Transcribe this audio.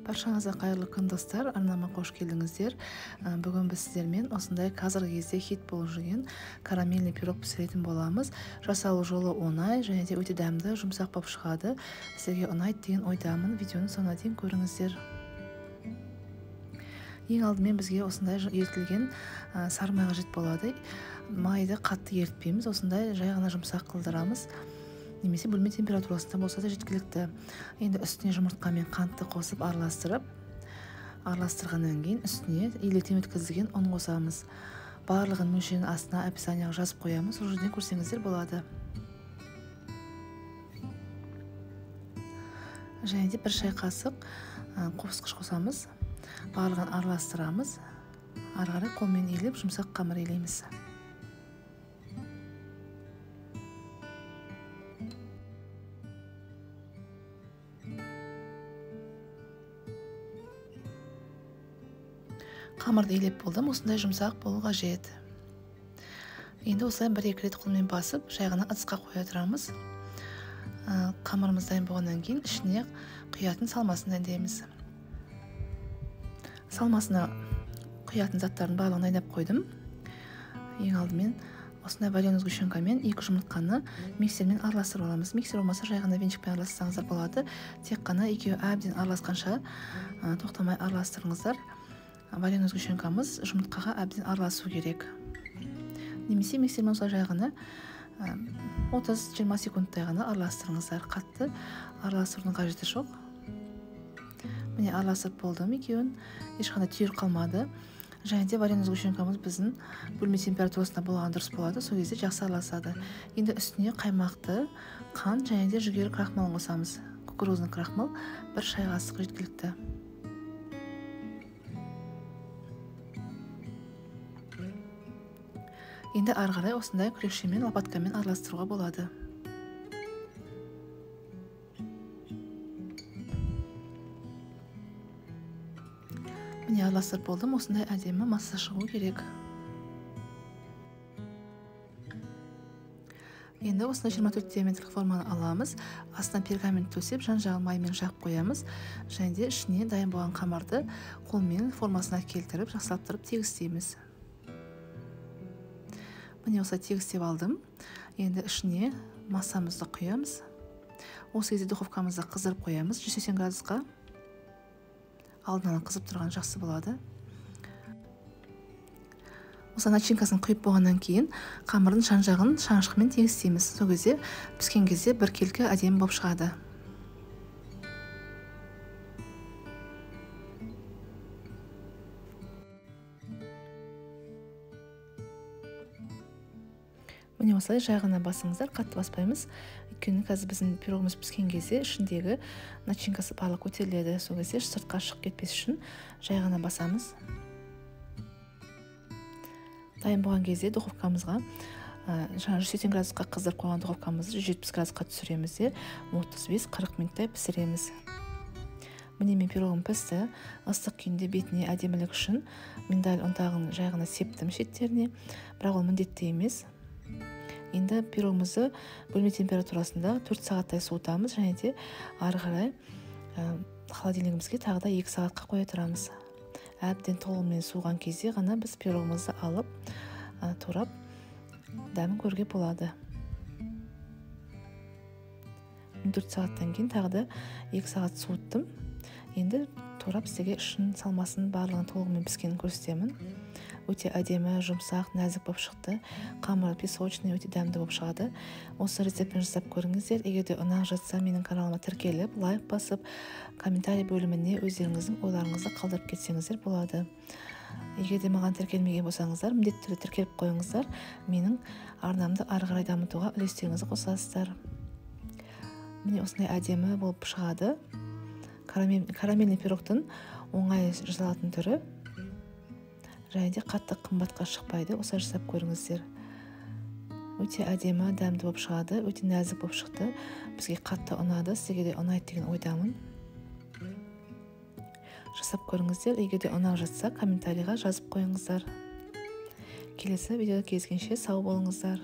Баршаңызға қайырлы күн достар, арнама қош келдіңіздер. Бүгін біз сіздермен осындай қазіргі кезде хит болып жүрген карамельный пирог пісіретін боламыз. Жасалу жолы оңай және де өте дәмді, жұмсақ болып шығады. Сізге ұнайды деген ойдамын. Видеоны соңына дейін көріңіздер. Ең алдымен бізге осындай ерітілген сары май қажет болады. Майды қатты ерітпейміз, осындай жай ғана жұмсақ қылдырамыз. Немесе бөлме температурасында болса да жеткілікті. Енді үстіне жұмыртқа мен қантты қосып араластырғаннан кейін үстіне електен өткізілген ұн қосамыз. Барлығын мөлшерін астына описанияға жазып қоямыз, сол жерден көрсеңіздер болады. Және де бір шай қасық қосқыш қосамыз. Барлығын араластырамыз. Ары қарай қолмен иіліп жұмсақ қамыр илейміз. Қамырды илеп болдым, осындай жұмсақ болу қажет. Енді осылай 1-2 рет қолмен басып, жай ғана ыдысқа қоя тұрамыз. Қамырымыз дайын болғаннан кейін ішіне құятын салмасын дайындаймыз. Салмасына құятын заттардың барлығын дайындап қойдым. Ең алдымен осындай вареный сгущенкамен 2 жұмыртқаны миксермен араластырып аламыз. Миксер болмаса жай ғана венчикпен араластырсаңыздар болады. Тек қана екеуі әбден араласқанша тоқтамай араластырыңыздар. Вареный сгущенкамыз жұмыртқаға әбден араласу керек. Немесе миксермен осылай жай ғана 30-20 секундтай ғана араластырыңыздар. Қатты араластырудың қажеті жоқ. Міне араластырып болдым екеуін. Ешқандай түйір қалмады. Және де вареный сгущенкамыз біздің бөлме температурасында болған дұрыс болады. Сол кезде жақсы араласады. Енді үстіне қаймақты, қант және де жүгері крахмалын қосамыз. Кукурузный крахмал 1 шай қасық жеткілікті. Енді ары қарай осындай күрекшемен, лопаткамен араластыруға болады. Міне араластырып болдым, осындай әдемі масса шығу керек. Енді осындай 24 диаметрлік форманы аламыз. Астына пергамент төсеп, жан-жағын маймен жағып қоямыз. Және де ішіне дайын болған қамырды қолмен формасына келтіріп, жақсылап тұрып тегістейміз. Міне осылай тегістеп алдым. Енді ішіне массамызды құямыз. Осы кезде духовкамызды қыздырып қоямыз. 180 градусқа. Алдын ала қызып тұрған жақсы болады. Осы начинкасын құйып болғаннан кейін қамырдың жан-жағын шанышқымен тегістейміз. Сол кезде піскен кезде бір келкі әдемі болып шығады. Міне осылай жай ғана басыңыздар, қатты баспаймыз. Өйткені қазір біздің пирогымыз піскен кезде ішіндегі начинкасы барлығы көтеріледі. Сол кезде сыртқа шығып кетпес үшін жай ғана басамыз. Дайын болған кезде духовкамызға 180 градусқа қыздырып қойған духовкамызды 170 градусқа түсіреміз де 35-40 минуттай пісіреміз. Міне мен пирогым пісті. Ыстық күйінде бетіне әдемілік үшін миндаль ұнтағын жай ғана септім шеттеріне, бірақ ол міндетті емес. Енді пирогымызды бөлме температурасында 4 сағаттай суытамыз және де ары қарай холодильнигімізге тағы да 2 сағатқа қоя тұрамыз. Әбден толығымен суыған кезде ғана біз пирогымызды алып, турап дәмін көруге болады. 4 сағаттан кейін тағы да 2 сағат суыттым. Енді турап сізге ішін салмасын барлығын толығымен піскенін көрсетемін. Өте әдемі, жұмсақ, нәзік болып шықты. Қамыры песочный, өте дәмді болып шығады. Осы рецептпен жасап көріңіздер. Егер де ұнап жатса, менің каналыма тіркеліп, лайк басып, комментарий бөліміне өздеріңіздің ойларыңызды қалдырып кетсеңіздер болады. Егер де маған тіркелмеген болсаңыздар, міндетті түрде тіркеліп қойыңыздар. Менің арнамды ары қарай дамытуға үлестеріңізді қосасыздар. Міне осындай әдемі болып шығады. Карамельный пирогтың оңай жасалатын түрі. Және де қатты қымбатқа шықпайды. Осылай жасап көріңіздер. Өте әдемі, дәмді болып шығады. Өте нәзік болып шықты. Бізге қатты ұнады. Сізге де ұнайды деген ойдамын. Жасап көріңіздер. Егер де ұнап жатса, комментарийға жазып қойыңыздар. Келесі видеода кездескенше сау болыңыздар.